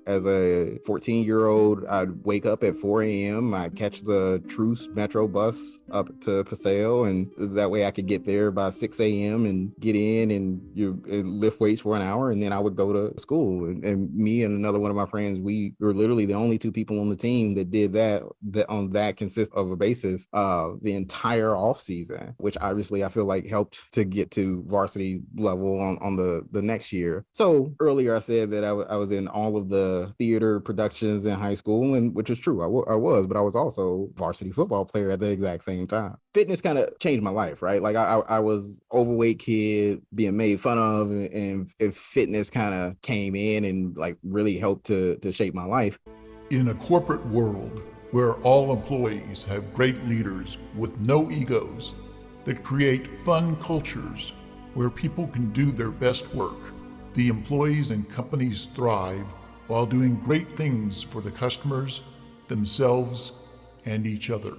as a 14-year-old, I'd wake up at 4 a.m. I'd catch the Truce Metro bus up to Paseo, and that way I could get there by 6 a.m. and get in and lift weights for an hour, and then I would go to school. And me and another one of my friends, we were literally the only two people on the team that did that on that consist of a basis the entire off season, which obviously I feel like helped to get to varsity level on the next year. So earlier I said that I was in all of the theater productions in high school, and which is true. I was, but I was also varsity football player at the exact same time. Fitness kind of changed my life, right? Like I was overweight kid being made fun of, and fitness kind of came in and like really helped to shape my life. In a corporate world where all employees have great leaders with no egos that create fun cultures where people can do their best work, the employees and companies thrive while doing great things for the customers, themselves, and each other.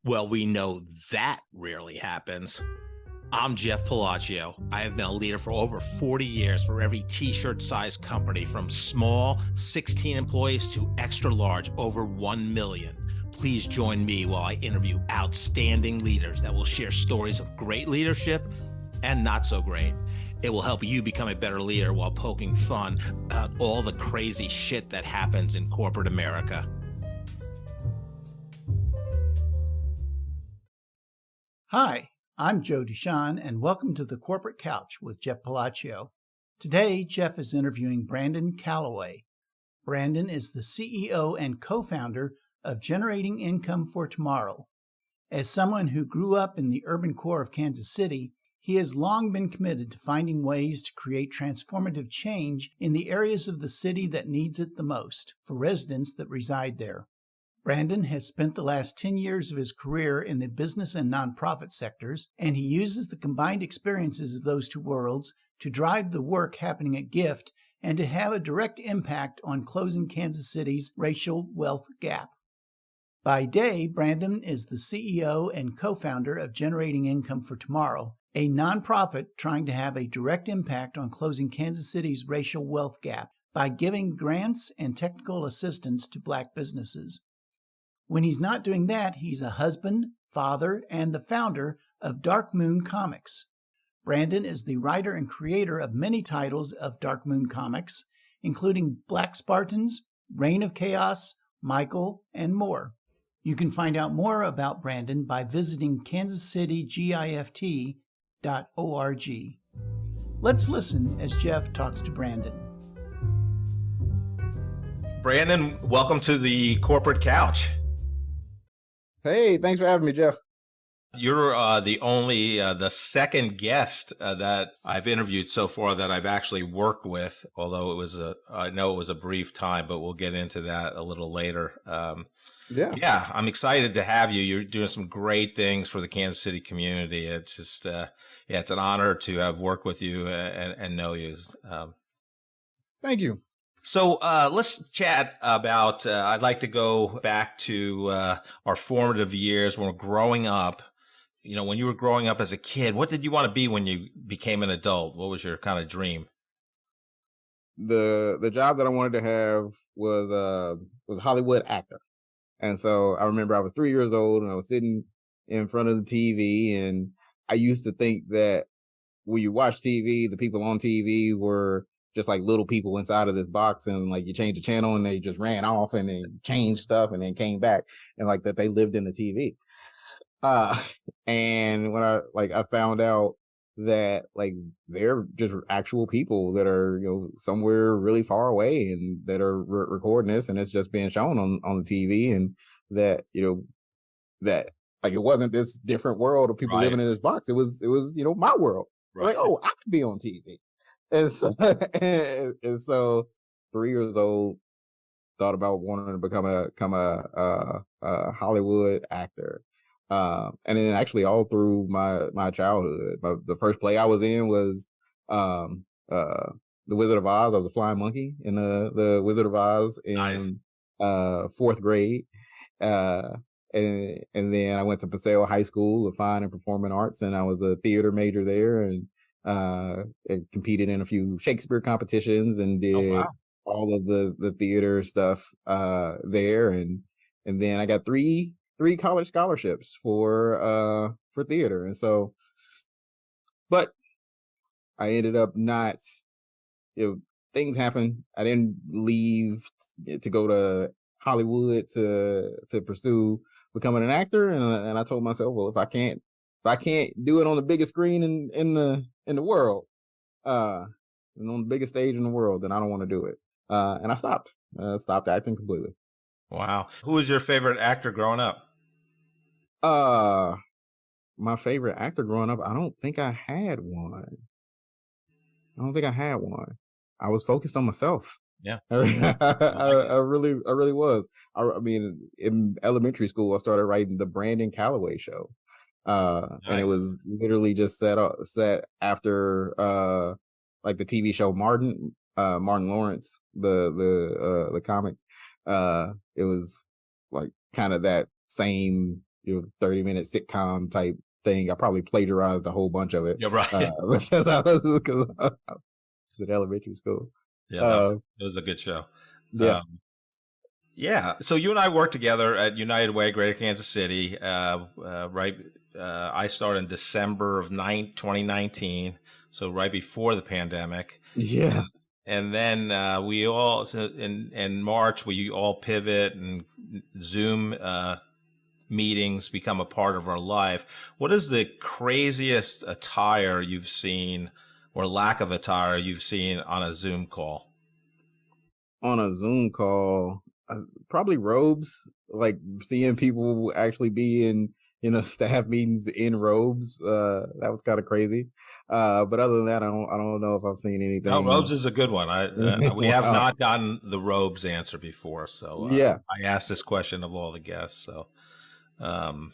Well, we know that rarely happens. I'm Jeff Palacio. I have been a leader for over 40 years for every t-shirt size company, from small 16 employees to extra large over 1 million. Please join me while I interview outstanding leaders that will share stories of great leadership and not so great. It will help you become a better leader while poking fun about all the crazy shit that happens in corporate America. Hi, I'm Joe Duchan, and welcome to the Corporate Couch with Jeff Palacio. Today, Jeff is interviewing Brandon Calloway. Brandon is the CEO and co-founder of Generating Income for Tomorrow. As someone who grew up in the urban core of Kansas City, he has long been committed to finding ways to create transformative change in the areas of the city that needs it the most for residents that reside there. Brandon has spent the last 10 years of his career in the business and nonprofit sectors, and he uses the combined experiences of those two worlds to drive the work happening at G.I.F.T and to have a direct impact on closing Kansas City's racial wealth gap. By day, Brandon is the CEO and co-founder of Generating Income for Tomorrow, a nonprofit trying to have a direct impact on closing Kansas City's racial wealth gap by giving grants and technical assistance to Black businesses. When he's not doing that, he's a husband, father, and the founder of Darkmoon Comics. Brandon is the writer and creator of many titles of Darkmoon Comics, including Black Spartans, Reign of Chaos, Michael, and more. You can find out more about Brandon by visiting kansascitygift.org. Let's listen as Jeff talks to Brandon. Brandon, welcome to the Corporate Couch. Hey, thanks for having me, Jeff. You're the second guest that I've interviewed so far that I've actually worked with, although I know it was a brief time, but we'll get into that a little later. Yeah, I'm excited to have you. You're doing some great things for the Kansas City community. It's just, it's an honor to have worked with you and know you. Thank you. So let's chat about, I'd like to go back to our formative years when we're growing up. You know, when you were growing up as a kid, what did you want to be when you became an adult? What was your kind of dream? The job that I wanted to have was a Hollywood actor. And so I remember I was 3 years old and I was sitting in front of the TV, and I used to think that when you watch TV, the people on TV were just like little people inside of this box, and like you change the channel and they just ran off and they changed stuff and then came back, and like that they lived in the TV. And when I found out that like they're just actual people that are, somewhere really far away and that are recording this, and it's just being shown on the TV, and that, that like it wasn't this different world of people living in this box. It was, my world. Right. Like, oh, I could be on TV. And so, and so 3 years old, thought about wanting to become a Hollywood actor. And then actually all through my childhood, the first play I was in was The Wizard of Oz. I was a flying monkey in the Wizard of Oz in fourth grade. And then I went to Paseo High School of Fine and Performing Arts, and I was a theater major there. And and competed in a few Shakespeare competitions and Oh, did wow. all of the theater stuff there, and then I got three college scholarships for theater, and so, but I ended up not, things happen. I didn't leave to go to Hollywood to pursue becoming an actor, and I told myself, well, if I can't do it on the biggest screen in the world, and on the biggest stage in the world, then I don't want to do it. And I stopped acting completely. Wow. Who was your favorite actor growing up? Uh, my favorite actor growing up, I don't think I had one. I was focused on myself. Yeah. I, I really was. I mean, in elementary school, I started writing the Brandon Calloway show, and it Nice. was literally just set after like the TV show Martin Lawrence, the comic. It was like kind of that same 30-minute sitcom type thing. I probably plagiarized a whole bunch of it. Yeah, right. Because I was in elementary school. Yeah, Uh, it was a good show. yeah. Yeah. So you and I worked together at United Way, Greater Kansas City. Right. I started in December of 2019, so right before the pandemic. Yeah. And then we all in March we all pivot, and Zoom meetings become a part of our life. What is the craziest attire you've seen, or lack of attire you've seen on a Zoom call? On a Zoom call, probably robes. Like seeing people actually be in staff meetings in robes. That was kind of crazy. But other than that, I don't know if I've seen No, anything. robes is a good one. We have Wow. not gotten the robes answer before, so Yeah. I asked this question of all the guests. So I'm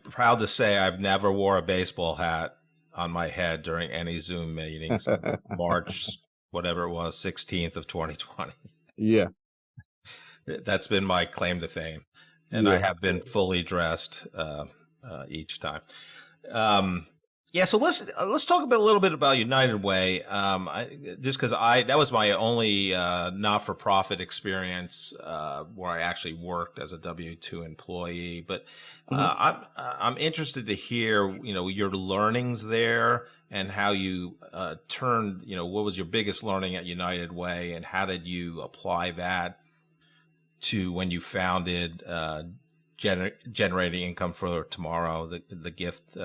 proud to say I've never wore a baseball hat on my head during any Zoom meetings. March, whatever it was, 16th of 2020. Yeah. That's been my claim to fame, and I have been fully dressed each time. Yeah, so let's talk a little bit about United Way. Just because that was my only not-for-profit experience where I actually worked as a W-2 employee. But I'm interested to hear your learnings there, and how you turned. What was your biggest learning at United Way, and how did you apply that to when you founded Generating Income for Tomorrow, the G.I.F.T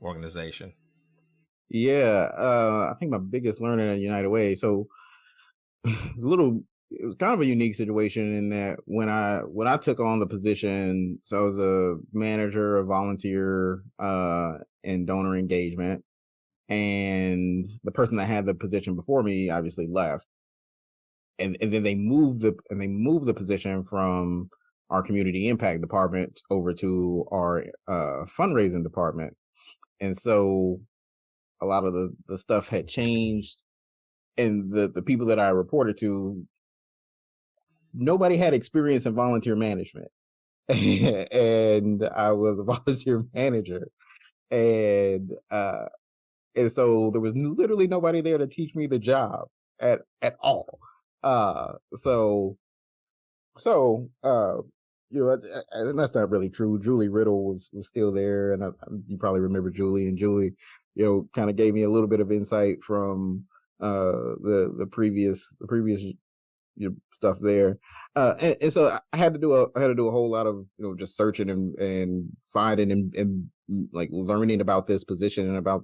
organization? Yeah. I think my biggest learning at United Way. So it was kind of a unique situation in that when I took on the position, so I was a manager of volunteer and donor engagement, and the person that had the position before me obviously left, and then they moved the position from our community impact department over to our fundraising department, and so a lot of the stuff had changed, and the people that I reported to, nobody had experience in volunteer management. And I was a volunteer manager, and so there was literally nobody there to teach me the job at all. So and that's not really true. Julie Riddle was still there, and you probably remember Julie. And Julie, kind of gave me a little bit of insight from the previous stuff there. And so I had to do a whole lot of just searching and finding and like learning about this position and about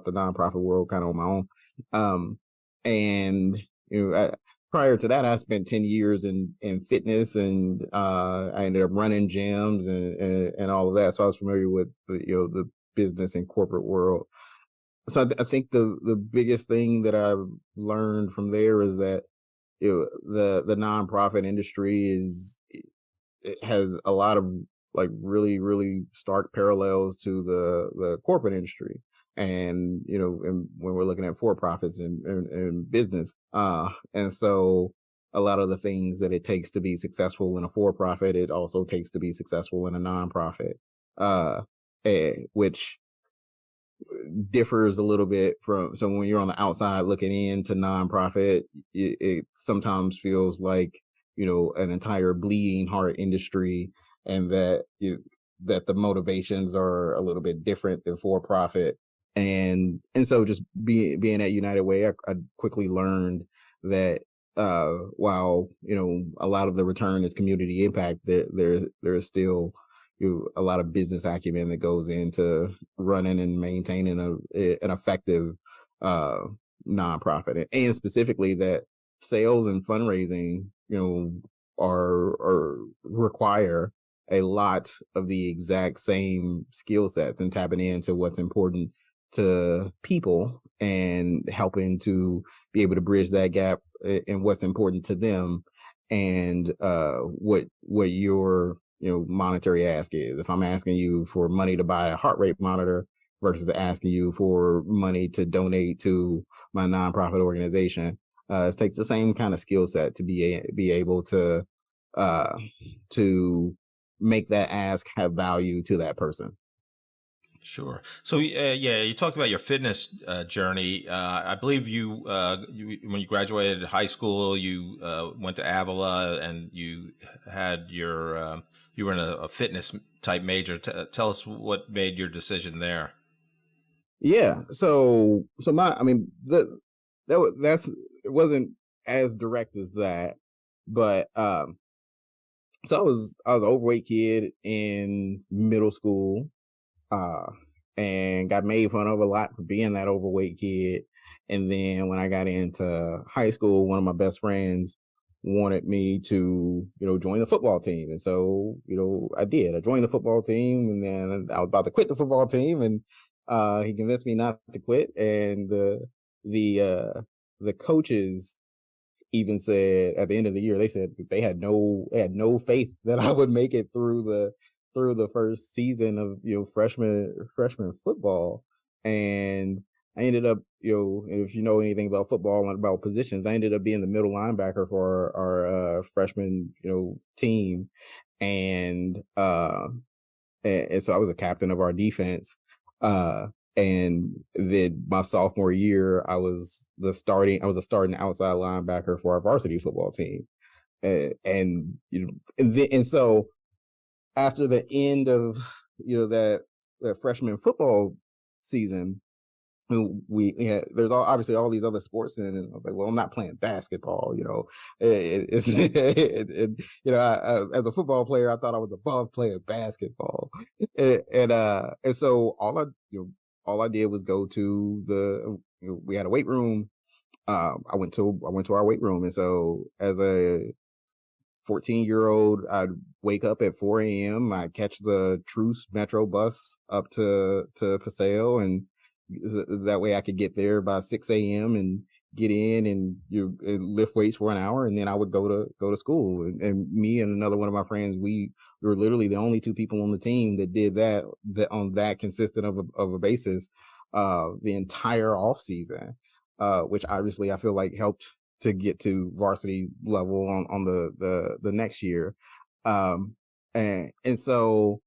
the nonprofit world kind of on my own. And prior to that, I spent 10 years in fitness, and I ended up running gyms and all of that. So I was familiar with the business and corporate world. So I think the biggest thing that I've learned from there is that the nonprofit industry it has a lot of like really, really stark parallels to the corporate industry. And and when we're looking at for-profits and business, and so a lot of the things that it takes to be successful in a for-profit, it also takes to be successful in a nonprofit, which differs a little bit from, so when you're on the outside looking into nonprofit, it sometimes feels like, an entire bleeding heart industry, and that that the motivations are a little bit different than for profit. And so just being at United Way, I quickly learned that while a lot of the return is community impact, there's still a lot of business acumen that goes into running and maintaining an effective nonprofit, and specifically that sales and fundraising are require a lot of the exact same skill sets, and tapping into what's important to people and helping to be able to bridge that gap in what's important to them, and what your monetary ask is. If I'm asking you for money to buy a heart rate monitor versus asking you for money to donate to my nonprofit organization, it takes the same kind of skill set to be able to make that ask have value to that person. Sure. So, you talked about your fitness journey. I believe you when you graduated high school, you went to Avila, and you had you were in a fitness type major. Tell us what made your decision there. Yeah. So that's it wasn't as direct as that, but so I was an overweight kid in middle school. And got made fun of a lot for being that overweight kid. And then when I got into high school, one of my best friends wanted me to, join the football team. And so, I did. I joined the football team, and then I was about to quit the football team, and he convinced me not to quit. And the coaches even said at the end of the year, they said they had no faith that I would make it through the first season of freshman football. And I ended up, if you know anything about football and about positions, I ended up being the middle linebacker for our freshman team, and so I was a captain of our defense. And then my sophomore year, I was a starting outside linebacker for our varsity football team. And so after the end of that freshman football season, there's obviously all these other sports, and I was like, well, I'm not playing basketball. As a football player, I thought I was above playing basketball, and so all I did was go to we had a weight room. I went to our weight room, and so as a 14-year-old, I'd wake up at 4 a.m. I'd catch the Truce Metro bus up to Paseo, and that way I could get there by 6 a.m. and get in and lift weights for an hour, and then I would go to school. And me and another one of my friends, we were literally the only two people on the team that did that on that consistent of a basis the entire off season, which obviously I feel like helped to get to varsity level on the next year. And so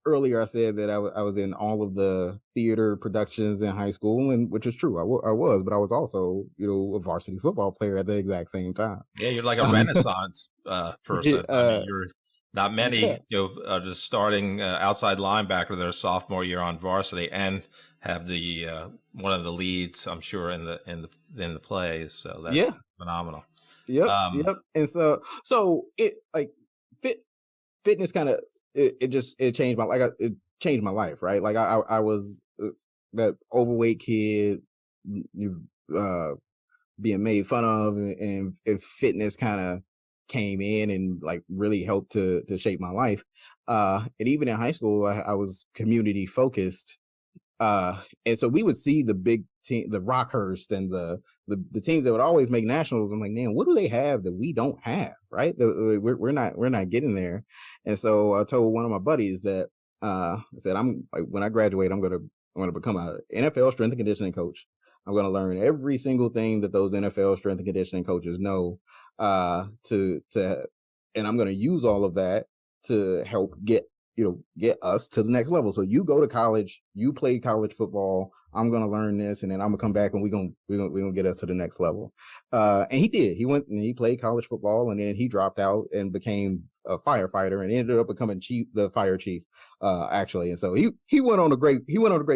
earlier I said that I was in all of the theater productions in high school, and which is true. I was, but I was also, a varsity football player at the exact same time. Yeah, you're like a Renaissance person. You're not many, just starting outside linebacker their sophomore year on varsity, and have the one of the leads, I'm sure, in the plays. So that's phenomenal. Yep. And so it like fitness kind of it changed it changed my life, right? Like I was that overweight kid, being made fun of, and fitness kind of came in and like really helped to shape my life. And even in high school, I was community focused. And so we would see the big team, the Rockhurst, and the teams that would always make nationals. I'm like, man, what do they have that we don't have? Right? We're not getting there. And so I told one of my buddies that I said, I'm like, when I graduate, I'm gonna become an NFL strength and conditioning coach. I'm gonna learn every single thing that those NFL strength and conditioning coaches know, and I'm gonna use all of that to help get get us to the next level. So you go to college, you play college football. I'm going to learn this, and then I'm gonna come back and we're gonna get us to the next level. And he did. He went and he played college football, and then he dropped out and became a firefighter and ended up becoming the fire chief, actually. And so he went on a great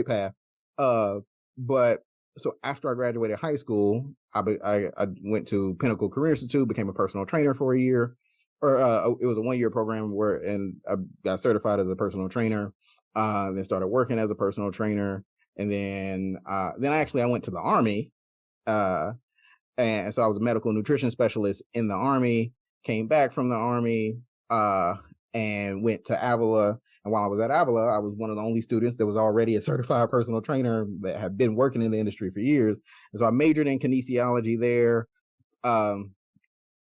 path. But so after I graduated high school, I went to Pinnacle Career Institute, became a personal trainer for a year. It was a 1-year program and I got certified as a personal trainer. Then started working as a personal trainer, and then I went to the Army, and so I was a medical nutrition specialist in the Army. Came back from the Army, and went to Avila. And while I was at Avila, I was one of the only students that was already a certified personal trainer that had been working in the industry for years. And so I majored in kinesiology there.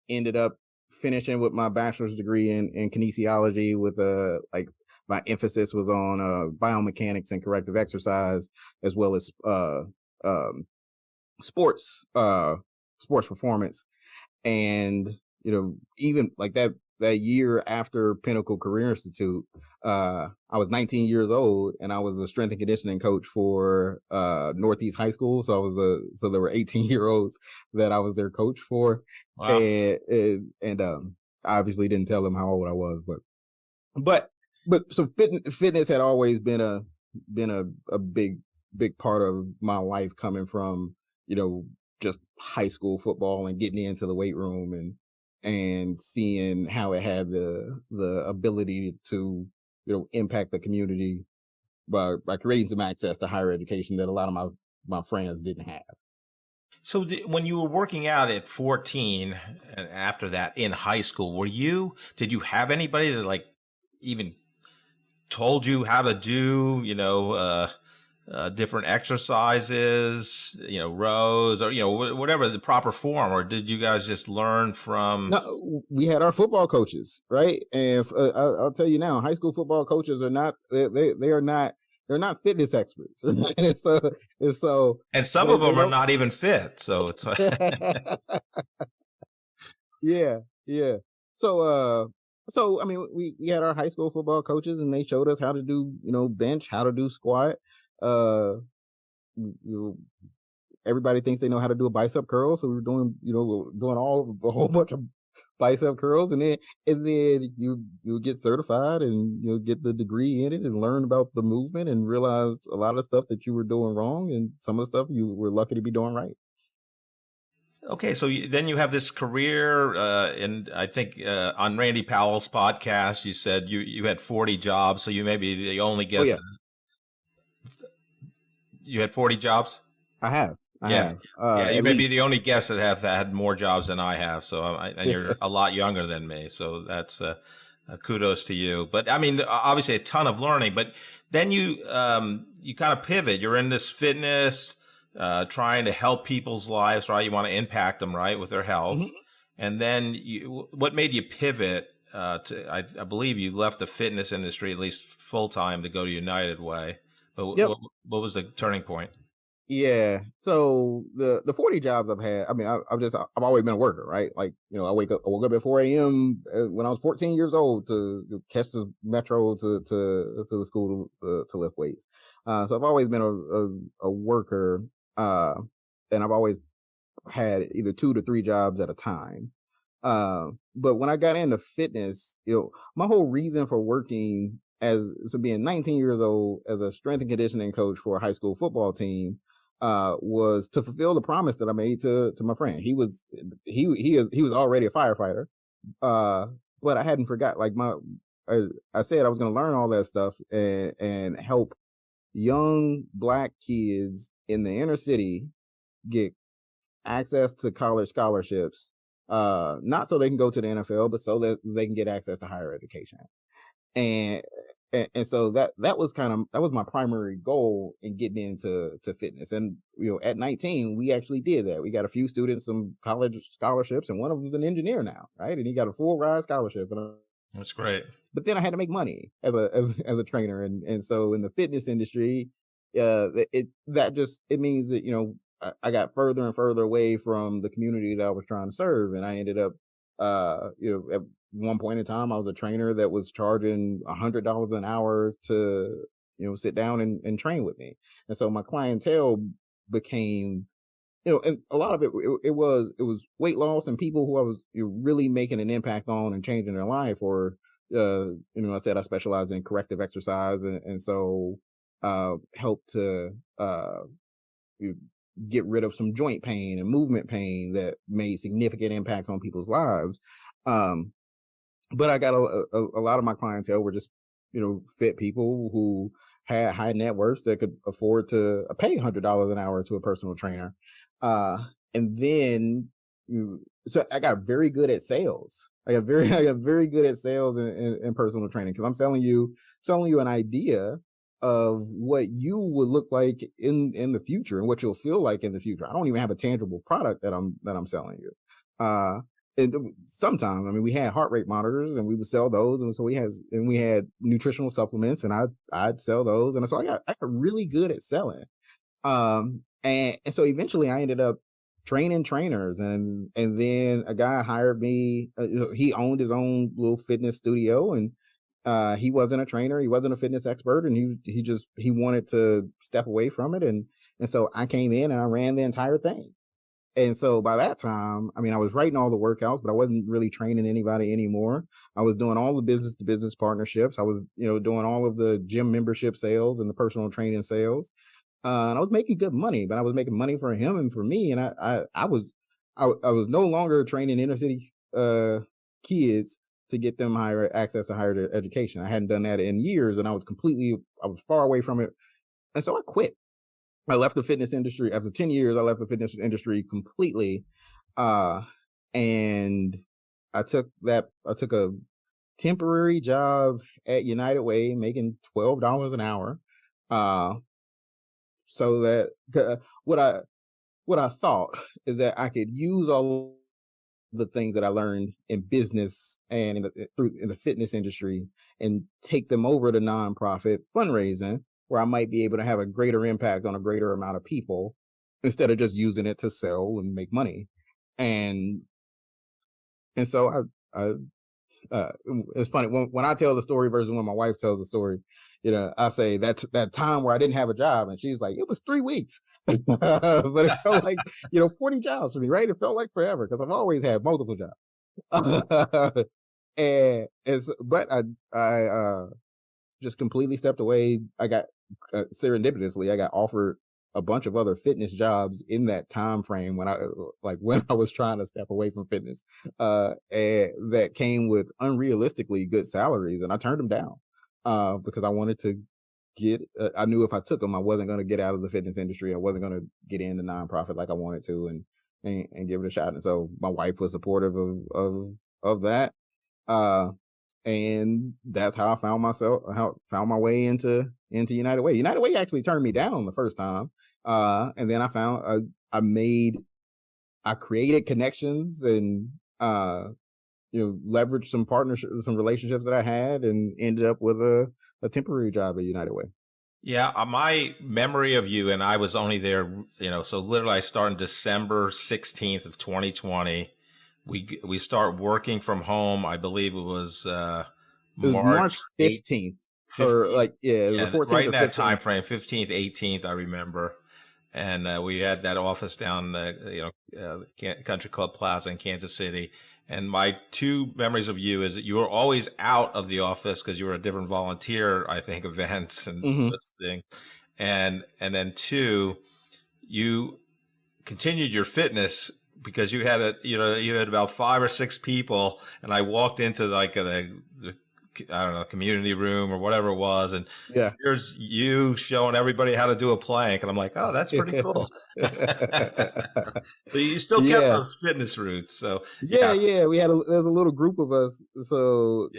Ended up finishing with my bachelor's degree in kinesiology with my emphasis was on biomechanics and corrective exercise, as well as sports performance. And even like that year after Pinnacle Career Institute, I was 19 years old and I was a strength and conditioning coach for Northeast High School. So there were 18-year-olds that I was their coach for. Wow. And I obviously didn't tell them how old I was, but so fitness had always been a big part of my life, coming from just high school football and getting into the weight room and seeing how it had the ability to impact the community by creating some access to higher education that a lot of my friends didn't have. So when you were working out at 14 and after that in high school, did you have anybody that like even told you how to do, different exercises, rows, or, whatever the proper form, or did you guys just learn from? No, we had our football coaches, right? And I'll tell you now, high school football coaches are not, they're not fitness experts. and some of them are not even fit. So it's yeah. So I mean, we had our high school football coaches, and they showed us how to do bench, how to do squat. Everybody thinks they know how to do a bicep curl, so we were doing a whole bunch of bicep curls, and then you get certified and you'll get the degree in it and learn about the movement and realize a lot of stuff that you were doing wrong and some of the stuff you were lucky to be doing right. Okay, so then you have this career, and I think on Randy Powell's podcast, you said you had 40 jobs, so you may be the only guest. Oh, yeah. You had 40 jobs? I have. You may be the only guest that have had more jobs than I have. So, and you're a lot younger than me. So that's kudos to you. But I mean, obviously a ton of learning. But then you kind of pivot. You're in this fitness, trying to help people's lives, right? You want to impact them, right, with their health. Mm-hmm. And then what made you pivot I believe you left the fitness industry, at least full time, to go to United Way. But yep. What was the turning point? Yeah. So the 40 jobs I've had, I mean, I've always been a worker, right? Like, I woke up at 4 a.m. when I was 14 years old to catch the metro to the school to lift weights. So I've always been a worker, and I've always had either 2 to 3 jobs at a time. But when I got into fitness, my whole reason for working being 19 years old as a strength and conditioning coach for a high school football team, was to fulfill the promise that I made to my friend. He was already a firefighter, but I hadn't forgot. Like I said I was going to learn all that stuff and help young Black kids in the inner city get access to college scholarships, not so they can go to the NFL, but so that they can get access to higher education. And so that was my primary goal in getting into fitness. And at 19 we actually did that. We got a few students some college scholarships, and one of them is an engineer now, right? And he got a full ride scholarship. That's great. But then I had to make money as a trainer, and so in the fitness industry, it means that I got further and further away from the community that I was trying to serve, and I ended up At one point in time, I was a trainer that was charging $100 an hour to, sit down and train with me. And so my clientele became, and a lot of it was weight loss and people who I was really making an impact on and changing their life. Or, I said I specialize in corrective exercise, and so help to you get rid of some joint pain and movement pain that made significant impacts on people's lives. But I got a lot of my clientele were just, fit people who had high net worths that could afford to pay $100 an hour to a personal trainer. And then, so I got very good at sales. I got very good at sales and personal training, because I'm selling you an idea of what you would look like in the future and what you'll feel like in the future. I don't even have a tangible product that I'm selling you. And sometimes, I mean, we had heart rate monitors and we would sell those, and so we had nutritional supplements, and I'd sell those, and so I got really good at selling. And so eventually I ended up training trainers, and then a guy hired me. He owned his own little fitness studio, and he wasn't a trainer, he wasn't a fitness expert, and he wanted to step away from it, and so I came in and I ran the entire thing. And so by that time, I mean, I was writing all the workouts, but I wasn't really training anybody anymore. I was doing all the business to business partnerships. I was, doing all of the gym membership sales and the personal training sales. And I was making good money, but I was making money for him and for me. And I was no longer training inner city kids to get them higher access to higher education. I hadn't done that in years, and I was far away from it. And so I quit. I left the fitness industry after 10 years. I left the fitness industry completely. And I took a temporary job at United Way, making $12 an hour. So that what I thought is that I could use all the things that I learned in business and in the fitness industry and take them over to nonprofit fundraising, where I might be able to have a greater impact on a greater amount of people, instead of just using it to sell and make money. And so it's funny when I tell the story versus when my wife tells the story. I say that's that time where I didn't have a job, and she's like, it was 3 weeks, but it felt like 40 jobs for me, right? It felt like forever, because I've always had multiple jobs. But I just completely stepped away. I got serendipitously, I got offered a bunch of other fitness jobs in that time frame when I was trying to step away from fitness, and that came with unrealistically good salaries, and I turned them down because I wanted to I knew if I took them, I wasn't going to get out of the fitness industry. I wasn't going to get in the nonprofit like I wanted to, and give it a shot. And so my wife was supportive of that. And that's how I found my way into United Way. United Way actually turned me down the first time. And then I created connections and, leveraged some partnerships, some relationships that I had, and ended up with a temporary job at United Way. Yeah, my memory of you, and I was only there, so literally I started December 16th of 2020. We start working from home. I believe it was March 15th. Or the 14th, right in that 15th. time frame, 15th, 18th, I remember. And we had that office down Country Club Plaza in Kansas City. And my two memories of you is that you were always out of the office because you were at different volunteer, I think, events and this thing. And then two, you continued your fitness because you had about 5 or 6 people, and I walked into like the I don't know, community room or whatever it was, and here's you showing everybody how to do a plank, and I'm like, oh, that's pretty cool. So you still kept those fitness roots. So we had there was a little group of us. So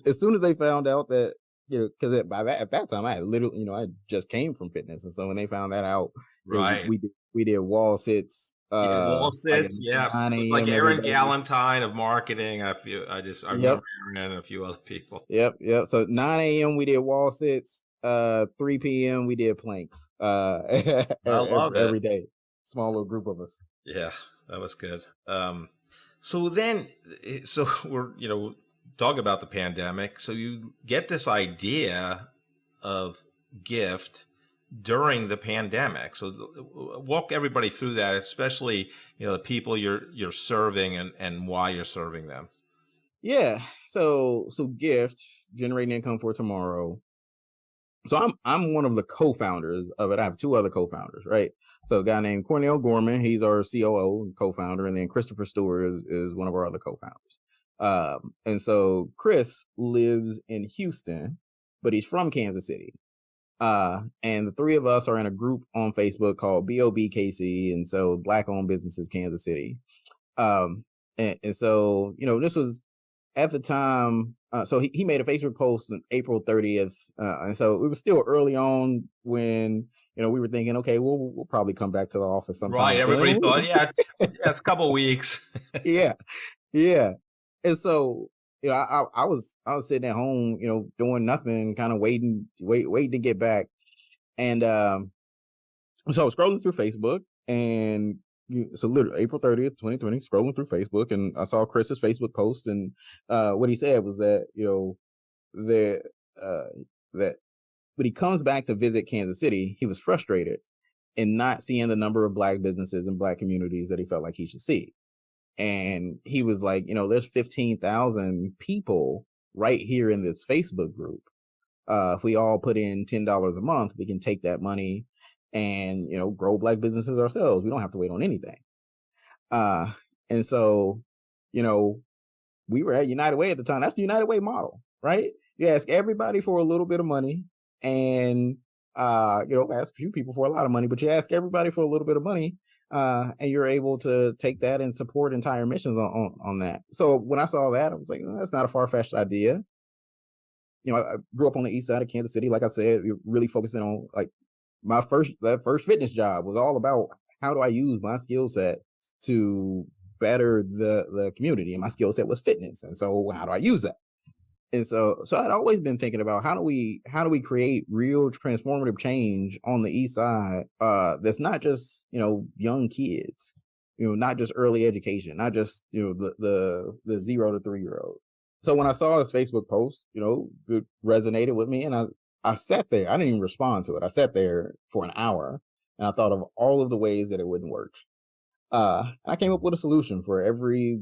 as soon as they found out that, because at that time I had literally, I just came from fitness, and so when they found that out, right, we did wall sits. Wall sits, it was like Aaron Galentine of marketing. I remember Aaron and a few other people. Yep. So 9 a.m. we did wall sits. 3 p.m. we did planks. Every day. Small little group of us. Yeah, that was good. So we're, talking about the pandemic. So you get this idea of G.I.F.T during the pandemic. So walk everybody through that, especially, the people you're serving and why you're serving them. Yeah. So G.I.F.T, generating income for tomorrow. So I'm one of the co-founders of it. I have two other co-founders, right? So a guy named Cornell Gorman, he's our COO and co-founder, and then Christopher Stewart is one of our other co-founders. And so Chris lives in Houston, but he's from Kansas City. And the three of us are in a group on Facebook called BOBKC, and so Black Owned Businesses Kansas City. And so, this was at the time. So he made a Facebook post on April 30th. And so it was still early on when, we were thinking, okay, we'll probably come back to the office sometime. Right. Everybody thought, it's a couple weeks. Yeah. And so, I was sitting at home, doing nothing, kind of waiting to get back. And so I was scrolling through Facebook, and so literally April 30th, 2020, scrolling through Facebook, and I saw Chris's Facebook post, and what he said was that, that when he comes back to visit Kansas City, he was frustrated in not seeing the number of Black businesses and Black communities that he felt like he should see. And he was like, there's 15,000 people right here in this Facebook group. If we all put in $10 a month, we can take that money and, grow Black businesses ourselves. We don't have to wait on anything. And so, we were at United Way at the time. That's the United Way model, right? You ask everybody for a little bit of money, and, ask a few people for a lot of money, but you ask everybody for a little bit of money. And you're able to take that and support entire missions on that. So when I saw that, I was like, that's not a far-fetched idea. I grew up on the east side of Kansas City. Like I said, really focusing on, like, that first fitness job was all about how do I use my skill set to better the community, and my skill set was fitness. And so how do I use that? And so I'd always been thinking about how do we create real transformative change on the east side, that's not just, young kids, not just early education, not just, the 0 to 3 year old. So when I saw his Facebook post, it resonated with me, and I sat there. I didn't even respond to it. I sat there for an hour, and I thought of all of the ways that it wouldn't work. I came up with a solution for every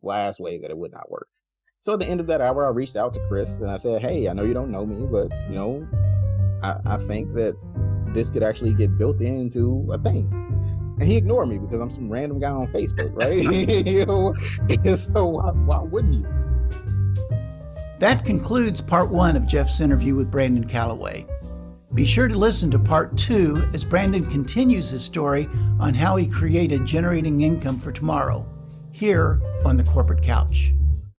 last way that it would not work. So at the end of that hour, I reached out to Chris and I said, hey, I know you don't know me, but, I think that this could actually get built into a thing. And he ignored me because I'm some random guy on Facebook, right? So why wouldn't you? That concludes part 1 of Jeff's interview with Brandon Calloway. Be sure to listen to part 2 as Brandon continues his story on how he created generating income for tomorrow, here on the Corporate Couch.